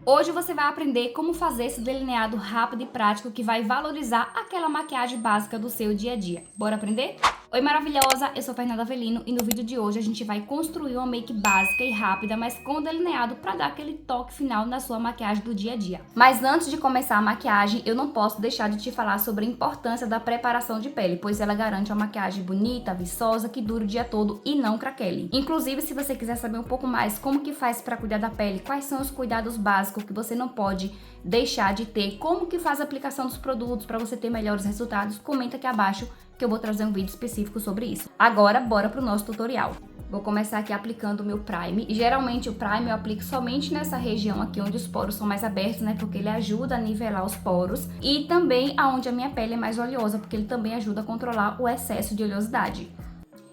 Hoje você vai aprender como fazer esse delineado rápido e prático que vai valorizar aquela maquiagem básica do seu dia a dia. Bora aprender? Oi maravilhosa, eu sou Fernanda Avelino e no vídeo de hoje a gente vai construir uma make básica e rápida, mas com delineado para dar aquele toque final na sua maquiagem do dia a dia. Mas antes de começar a maquiagem, eu não posso deixar de te falar sobre a importância da preparação de pele, pois ela garante uma maquiagem bonita, viçosa, que dure o dia todo e não craquele. Inclusive, se você quiser saber um pouco mais como que faz para cuidar da pele, quais são os cuidados básicos que você não pode deixar de ter, como que faz a aplicação dos produtos para você ter melhores resultados, comenta aqui abaixo que eu vou trazer um vídeo específico sobre isso. Agora, bora pro nosso tutorial. Vou começar aqui aplicando o meu Prime. E geralmente o Prime eu aplico somente nessa região aqui onde os poros são mais abertos, né? Porque ele ajuda a nivelar os poros. E também aonde a minha pele é mais oleosa, porque ele também ajuda a controlar o excesso de oleosidade.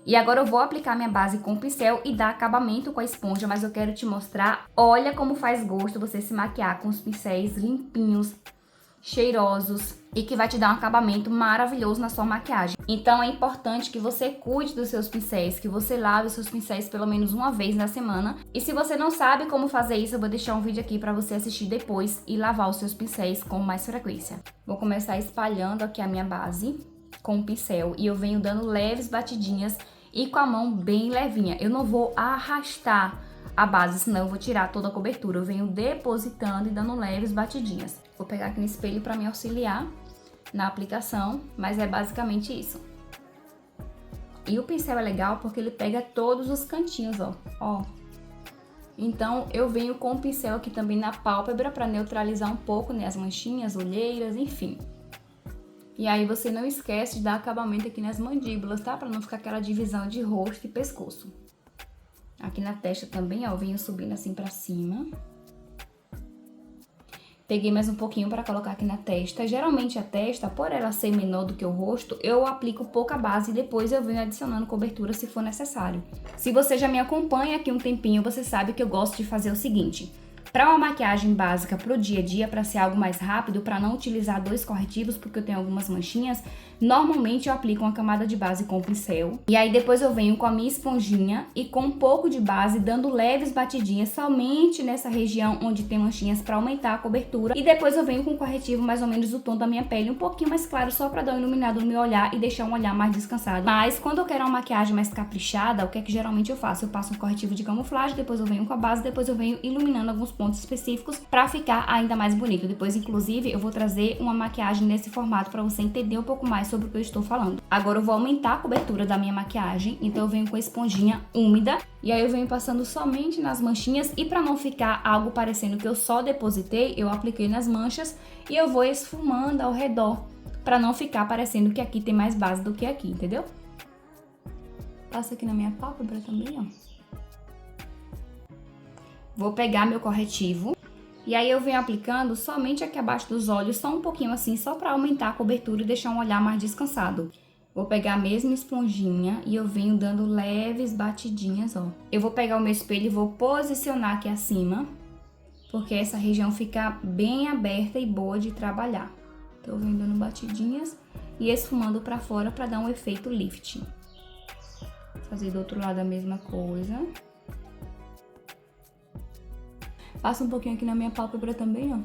E agora eu vou aplicar minha base com o pincel e dar acabamento com a esponja, mas eu quero te mostrar, olha como faz gosto você se maquiar com os pincéis limpinhos, cheirosos e que vai te dar um acabamento maravilhoso na sua maquiagem. Então é importante que você cuide dos seus pincéis, que você lave os seus pincéis pelo menos uma vez na semana. E se você não sabe como fazer isso, eu vou deixar um vídeo aqui para você assistir depois e lavar os seus pincéis com mais frequência. Vou começar espalhando aqui a minha base com o pincel e eu venho dando leves batidinhas e com a mão bem levinha. Eu não vou arrastar a base, senão eu vou tirar toda a cobertura. Eu venho depositando e dando leves batidinhas. Vou pegar aqui no espelho para me auxiliar na aplicação, mas é basicamente isso. E o pincel é legal porque ele pega todos os cantinhos, ó. Então eu venho com o pincel aqui também na pálpebra para neutralizar um pouco, né, as manchinhas, olheiras, enfim. E aí você não esquece de dar acabamento aqui nas mandíbulas, tá? Para não ficar aquela divisão de rosto e pescoço. Aqui na testa também, ó, eu venho subindo assim pra cima. Peguei mais um pouquinho para colocar aqui na testa. Geralmente a testa, por ela ser menor do que o rosto, eu aplico pouca base e depois eu venho adicionando cobertura se for necessário. Se você já me acompanha aqui um tempinho, você sabe que eu gosto de fazer o seguinte: para uma maquiagem básica pro dia a dia, para ser algo mais rápido, para não utilizar dois corretivos, porque eu tenho algumas manchinhas, normalmente eu aplico uma camada de base com o pincel. E aí depois eu venho com a minha esponjinha e com um pouco de base, dando leves batidinhas somente nessa região onde tem manchinhas para aumentar a cobertura. E depois eu venho com o corretivo mais ou menos do tom da minha pele, um pouquinho mais claro, só para dar um iluminado no meu olhar e deixar um olhar mais descansado. Mas quando eu quero uma maquiagem mais caprichada, o que é que geralmente eu faço? Eu passo um corretivo de camuflagem, depois eu venho com a base, depois eu venho iluminando alguns pontos específicos para ficar ainda mais bonito. Depois, inclusive, eu vou trazer uma maquiagem nesse formato para você entender um pouco mais sobre o que eu estou falando. Agora eu vou aumentar a cobertura da minha maquiagem, então eu venho com a esponjinha úmida e aí eu venho passando somente nas manchinhas e para não ficar algo parecendo que eu só depositei, eu apliquei nas manchas e eu vou esfumando ao redor para não ficar parecendo que aqui tem mais base do que aqui, entendeu? Passa aqui na minha pálpebra também, ó. Vou pegar meu corretivo e aí eu venho aplicando somente aqui abaixo dos olhos, só um pouquinho assim, só para aumentar a cobertura e deixar um olhar mais descansado. Vou pegar a mesma esponjinha e eu venho dando leves batidinhas, ó. Eu vou pegar o meu espelho e vou posicionar aqui acima, porque essa região fica bem aberta e boa de trabalhar. Então eu venho dando batidinhas e esfumando para fora para dar um efeito lift. Vou fazer do outro lado a mesma coisa. Passa um pouquinho aqui na minha pálpebra também, ó.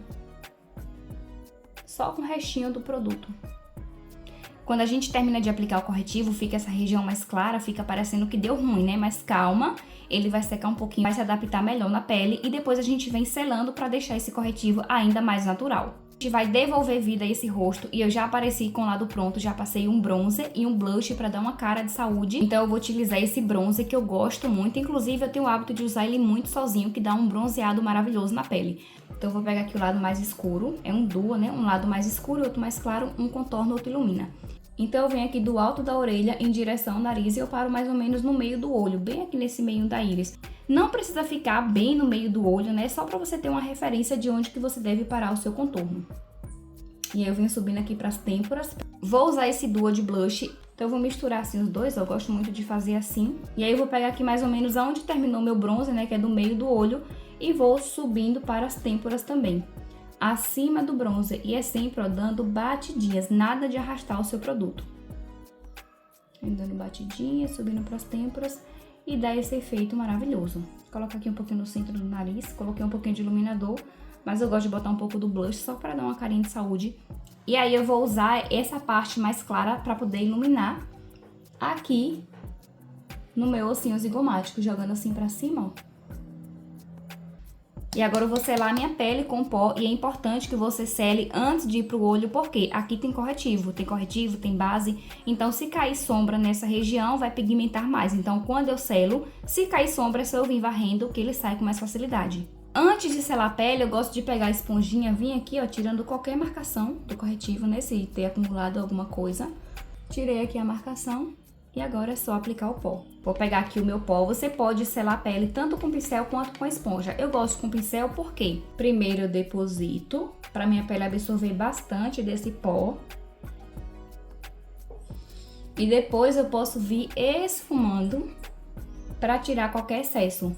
Só com o restinho do produto. Quando a gente termina de aplicar o corretivo, fica essa região mais clara, fica parecendo que deu ruim, né? Mas calma, ele vai secar um pouquinho, vai se adaptar melhor na pele e depois a gente vem selando para deixar esse corretivo ainda mais natural. A gente vai devolver vida a esse rosto e eu já apareci com o lado pronto, já passei um bronzer e um blush para dar uma cara de saúde. Então eu vou utilizar esse bronzer que eu gosto muito, inclusive eu tenho o hábito de usar ele muito sozinho, que dá um bronzeado maravilhoso na pele. Então eu vou pegar aqui o lado mais escuro, é um duo, né? Um lado mais escuro e outro mais claro, um contorna, outro ilumina. Então eu venho aqui do alto da orelha em direção ao nariz e eu paro mais ou menos no meio do olho, bem aqui nesse meio da íris. Não precisa ficar bem no meio do olho, né? Só para você ter uma referência de onde que você deve parar o seu contorno. E aí eu venho subindo aqui para as têmporas. Vou usar esse duo de blush, então eu vou misturar assim os dois, eu gosto muito de fazer assim. E aí eu vou pegar aqui mais ou menos onde terminou meu bronze, né, que é do meio do olho, e vou subindo para as têmporas também. Acima do bronzer, e é sempre, ó, dando batidinhas, nada de arrastar o seu produto. Dando batidinhas, subindo para as têmporas e dá esse efeito maravilhoso. Coloco aqui um pouquinho no centro do nariz, coloquei um pouquinho de iluminador mas eu gosto de botar um pouco do blush só pra dar uma carinha de saúde. E aí eu vou usar essa parte mais clara pra poder iluminar aqui no meu ossinho zigomático, jogando assim pra cima, ó. E agora eu vou selar a minha pele com pó, e é importante que você sele antes de ir pro olho, porque aqui tem corretivo, tem base, então se cair sombra nessa região, vai pigmentar mais. Então, quando eu selo, se cair sombra, é só eu vir varrendo, que ele sai com mais facilidade. Antes de selar a pele, eu gosto de pegar a esponjinha, vir aqui, ó, tirando qualquer marcação do corretivo, né, se ter acumulado alguma coisa. Tirei aqui a marcação. E agora é só aplicar o pó. Vou pegar aqui o meu pó. Você pode selar a pele tanto com pincel quanto com esponja. Eu gosto com pincel porque primeiro eu deposito para minha pele absorver bastante desse pó. E depois eu posso vir esfumando para tirar qualquer excesso.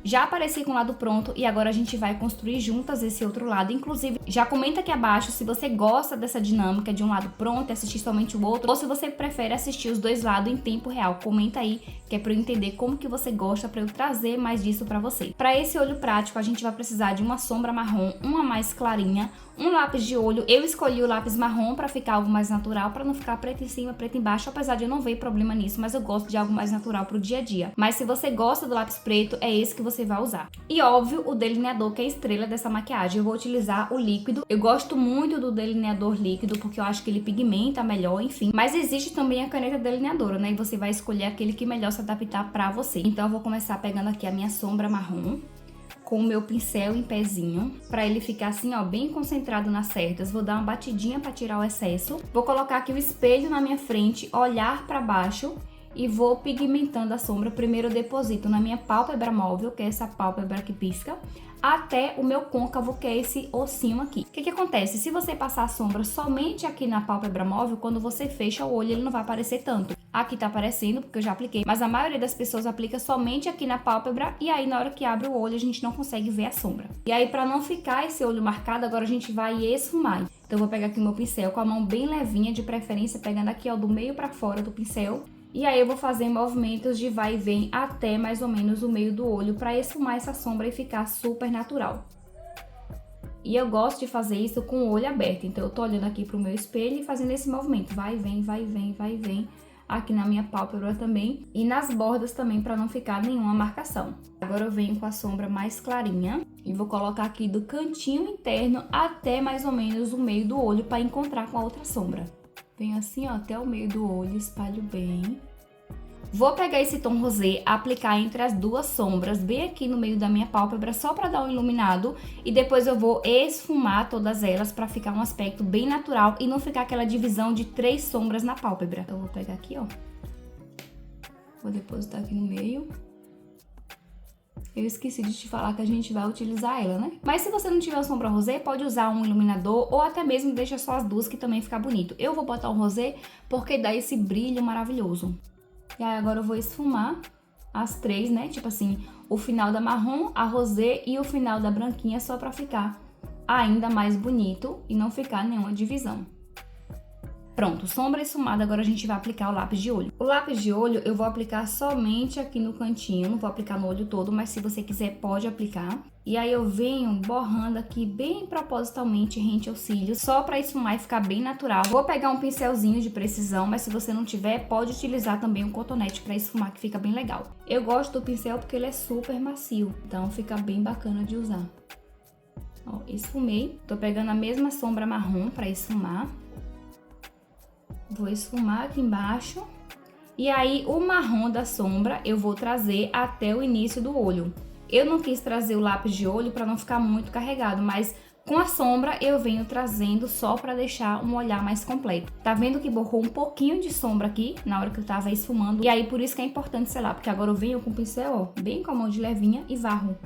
Já apareci com o lado pronto e agora a gente vai construir juntas esse outro lado. Inclusive, já comenta aqui abaixo se você gosta dessa dinâmica de um lado pronto e assistir somente o outro, ou se você prefere assistir os dois lados em tempo real. Comenta aí, que é pra eu entender como que você gosta, pra eu trazer mais disso pra você. Pra esse olho prático, a gente vai precisar de uma sombra marrom, uma mais clarinha, um lápis de olho. Eu escolhi o lápis marrom pra ficar algo mais natural, pra não ficar preto em cima, preto embaixo, apesar de eu não ver problema nisso, mas eu gosto de algo mais natural pro dia a dia. Mas se você gosta do lápis preto, é esse que você vai usar. E óbvio, o delineador, que é a estrela dessa maquiagem. Eu vou utilizar o líquido. Eu gosto muito do delineador líquido, porque eu acho que ele pigmenta melhor, enfim. Mas existe também a caneta delineadora, né? E você vai escolher aquele que melhor se adaptar pra você. Então eu vou começar pegando aqui a minha sombra marrom com o meu pincel em pezinho, pra ele ficar assim, ó, bem concentrado nas cerdas. Vou dar uma batidinha pra tirar o excesso. Vou colocar aqui o espelho na minha frente, olhar pra baixo e vou pigmentando a sombra. Primeiro eu deposito na minha pálpebra móvel, que é essa pálpebra que pisca, até o meu côncavo, que é esse ossinho aqui. O que que acontece? Se você passar a sombra somente aqui na pálpebra móvel, quando você fecha o olho, ele não vai aparecer tanto. Aqui tá aparecendo, porque eu já apliquei, mas a maioria das pessoas aplica somente aqui na pálpebra, e aí na hora que abre o olho, a gente não consegue ver a sombra. E aí, pra não ficar esse olho marcado, agora a gente vai esfumar. Então eu vou pegar aqui o meu pincel com a mão bem levinha, de preferência pegando aqui, ó, do meio pra fora do pincel. E aí eu vou fazer movimentos de vai e vem até mais ou menos o meio do olho para esfumar essa sombra e ficar super natural. E eu gosto de fazer isso com o olho aberto, então eu tô olhando aqui pro meu espelho e fazendo esse movimento. Vai e vem, vai e vem, vai e vem. Aqui na minha pálpebra também e nas bordas também, para não ficar nenhuma marcação. Agora eu venho com a sombra mais clarinha e vou colocar aqui do cantinho interno até mais ou menos o meio do olho para encontrar com a outra sombra. Venho assim, ó, até o meio do olho, espalho bem. Vou pegar esse tom rosé, aplicar entre as duas sombras, bem aqui no meio da minha pálpebra, só pra dar um iluminado. E depois eu vou esfumar todas elas pra ficar um aspecto bem natural e não ficar aquela divisão de 3 sombras na pálpebra. Eu vou pegar aqui, ó. Vou depositar aqui no meio. Eu esqueci de te falar que a gente vai utilizar ela, né? Mas se você não tiver a sombra rosé, pode usar um iluminador ou até mesmo deixa só as duas, que também fica bonito. Eu vou botar o rosé porque dá esse brilho maravilhoso. E aí agora eu vou esfumar as 3, né? Tipo assim, o final da marrom, a rosé e o final da branquinha, só pra ficar ainda mais bonito e não ficar nenhuma divisão. Pronto, sombra esfumada, agora a gente vai aplicar o lápis de olho. O lápis de olho eu vou aplicar somente aqui no cantinho, não vou aplicar no olho todo, mas se você quiser pode aplicar. E aí eu venho borrando aqui bem propositalmente rente aos cílios, só pra esfumar e ficar bem natural. Vou pegar um pincelzinho de precisão, mas se você não tiver, pode utilizar também um cotonete pra esfumar, que fica bem legal. Eu gosto do pincel porque ele é super macio, então fica bem bacana de usar. Ó, esfumei, tô pegando a mesma sombra marrom pra esfumar. Vou esfumar aqui embaixo. E aí, o marrom da sombra eu vou trazer até o início do olho. Eu não quis trazer o lápis de olho para não ficar muito carregado, mas com a sombra eu venho trazendo só para deixar um olhar mais completo. Tá vendo que borrou um pouquinho de sombra aqui na hora que eu tava esfumando? E aí, por isso que é importante selar, porque agora eu venho com o pincel, ó, bem com a mão de levinha e varro.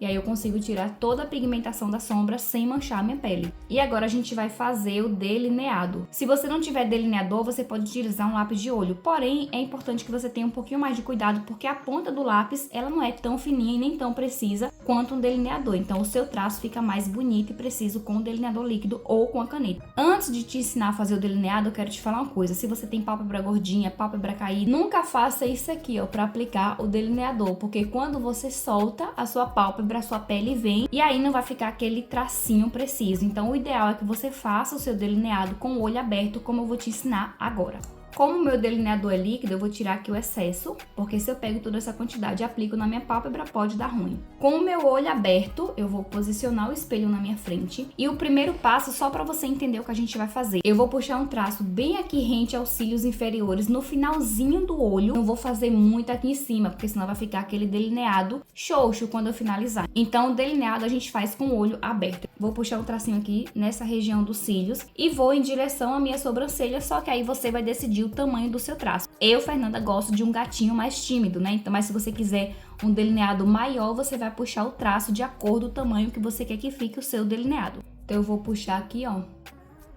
E aí eu consigo tirar toda a pigmentação da sombra sem manchar a minha pele. E agora a gente vai fazer o delineado. Se você não tiver delineador, você pode utilizar um lápis de olho. Porém, é importante que você tenha um pouquinho mais de cuidado, porque a ponta do lápis, ela não é tão fininha e nem tão precisa quanto um delineador. Então o seu traço fica mais bonito e preciso com o delineador líquido ou com a caneta. Antes de te ensinar a fazer o delineado, eu quero te falar uma coisa. Se você tem pálpebra gordinha, pálpebra caída, nunca faça isso aqui, ó, para aplicar o delineador, porque quando você solta a sua pálpebra, a sua pele vem e aí não vai ficar aquele tracinho preciso. Então o ideal é que você faça o seu delineado com o olho aberto, como eu vou te ensinar agora. Como o meu delineador é líquido, eu vou tirar aqui o excesso, porque se eu pego toda essa quantidade e aplico na minha pálpebra, pode dar ruim. Com o meu olho aberto, eu vou posicionar o espelho na minha frente. E o primeiro passo, só para você entender o que a gente vai fazer. Eu vou puxar um traço bem aqui rente aos cílios inferiores, no finalzinho do olho. Não vou fazer muito aqui em cima, porque senão vai ficar aquele delineado xoxo quando eu finalizar. Então, o delineado a gente faz com o olho aberto. Vou puxar um tracinho aqui nessa região dos cílios e vou em direção à minha sobrancelha, só que aí você vai decidir o tamanho do seu traço. Eu, Fernanda, gosto de um gatinho mais tímido, né? Então, mas se você quiser um delineado maior, você vai puxar o traço de acordo com o tamanho que você quer que fique o seu delineado. Então, eu vou puxar aqui, ó,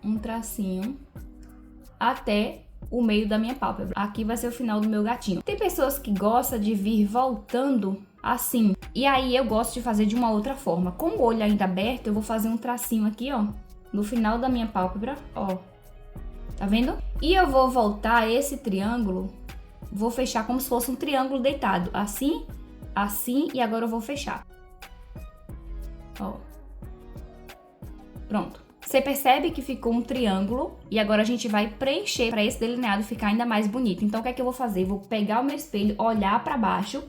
um tracinho até o meio da minha pálpebra. Aqui vai ser o final do meu gatinho. Tem pessoas que gostam de vir voltando assim, e aí eu gosto de fazer de uma outra forma. Com o olho ainda aberto, eu vou fazer um tracinho aqui, ó, no final da minha pálpebra, ó. Tá vendo? E eu vou voltar esse triângulo, vou fechar como se fosse um triângulo deitado. Assim, assim, e agora eu vou fechar. Ó. Pronto. Você percebe que ficou um triângulo e agora a gente vai preencher para esse delineado ficar ainda mais bonito. Então, o que é que eu vou fazer? Vou pegar o meu espelho, olhar para baixo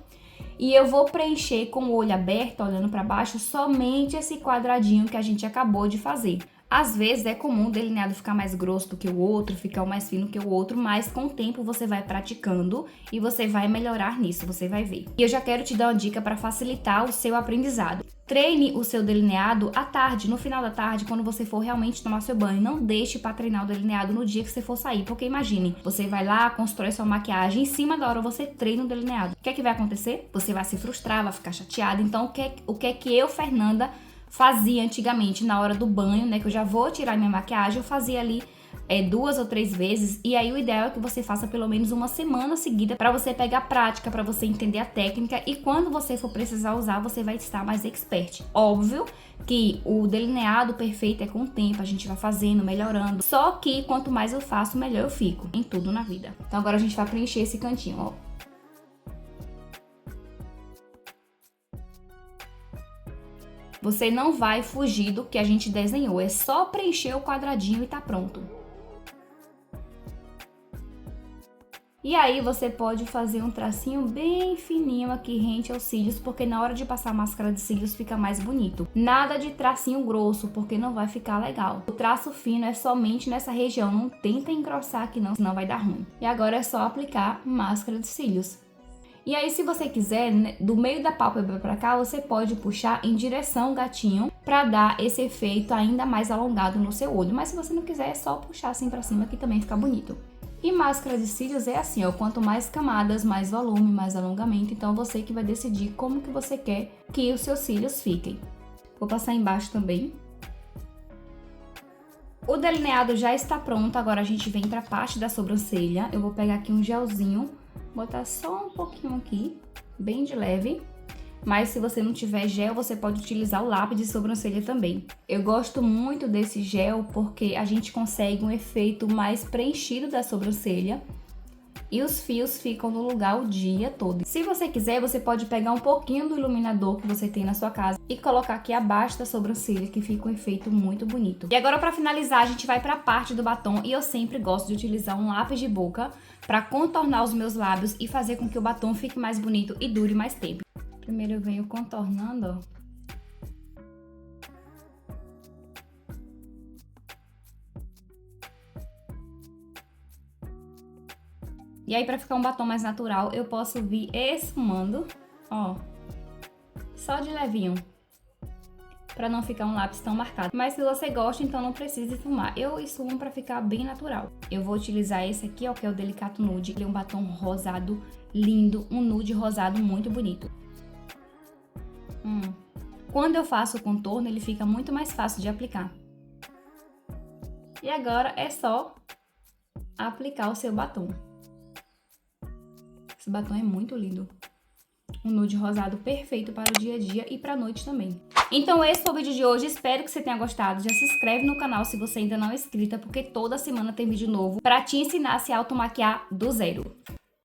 e eu vou preencher com o olho aberto, olhando para baixo, somente esse quadradinho que a gente acabou de fazer. Às vezes é comum o delineado ficar mais grosso do que o outro, ficar mais fino que o outro, mas com o tempo você vai praticando e você vai melhorar nisso, você vai ver. E eu já quero te dar uma dica para facilitar o seu aprendizado. Treine o seu delineado à tarde, no final da tarde, quando você for realmente tomar seu banho. Não deixe para treinar o delineado no dia que você for sair, porque imagine, você vai lá, constrói sua maquiagem, em cima da hora você treina o delineado. O que é que vai acontecer? Você vai se frustrar, vai ficar chateada. Então, o que é que eu, Fernanda, fazia antigamente na hora do banho, né, que eu já vou tirar minha maquiagem, eu fazia ali 2 ou 3 vezes, e aí o ideal é que você faça pelo menos uma semana seguida para você pegar prática, para você entender a técnica, e quando você for precisar usar, você vai estar mais expert. Óbvio que o delineado perfeito é com o tempo, a gente vai fazendo, melhorando, só que quanto mais eu faço, melhor eu fico em tudo na vida. Então agora a gente vai preencher esse cantinho, ó. Você não vai fugir do que a gente desenhou, é só preencher o quadradinho e tá pronto. E aí você pode fazer um tracinho bem fininho aqui rente aos cílios, porque na hora de passar a máscara de cílios fica mais bonito. Nada de tracinho grosso, porque não vai ficar legal. O traço fino é somente nessa região, não tenta engrossar aqui não, senão vai dar ruim. E agora é só aplicar máscara de cílios. E aí, se você quiser, né, do meio da pálpebra pra cá, você pode puxar em direção ao gatinho pra dar esse efeito ainda mais alongado no seu olho. Mas se você não quiser, é só puxar assim pra cima que também fica bonito. E máscara de cílios é assim, ó, quanto mais camadas, mais volume, mais alongamento. Então, você que vai decidir como que você quer que os seus cílios fiquem. Vou passar embaixo também. O delineado já está pronto, agora a gente vem pra parte da sobrancelha. Eu vou pegar aqui um gelzinho, botar só um pouquinho aqui, bem de leve. Mas se você não tiver gel, você pode utilizar o lápis de sobrancelha também. Eu gosto muito desse gel porque a gente consegue um efeito mais preenchido da sobrancelha e os fios ficam no lugar o dia todo. Se você quiser, você pode pegar um pouquinho do iluminador que você tem na sua casa e colocar aqui abaixo da sobrancelha, que fica um efeito muito bonito. E agora, para finalizar, a gente vai para a parte do batom, e eu sempre gosto de utilizar um lápis de boca para contornar os meus lábios e fazer com que o batom fique mais bonito e dure mais tempo. Primeiro eu venho contornando, ó. E aí, pra ficar um batom mais natural, eu posso vir esfumando, ó, só de levinho, pra não ficar um lápis tão marcado. Mas se você gosta, então não precisa esfumar. Eu esfumo pra ficar bem natural. Eu vou utilizar esse aqui, ó, que é o Delicato Nude. Ele é um batom rosado lindo, um nude rosado muito bonito. Quando eu faço o contorno, ele fica muito mais fácil de aplicar. E agora é só aplicar o seu batom. Esse batom é muito lindo. Um nude rosado perfeito para o dia a dia e para a noite também. Então esse foi o vídeo de hoje, espero que você tenha gostado. Já se inscreve no canal se você ainda não é inscrita, porque toda semana tem vídeo novo para te ensinar a se automaquiar do zero.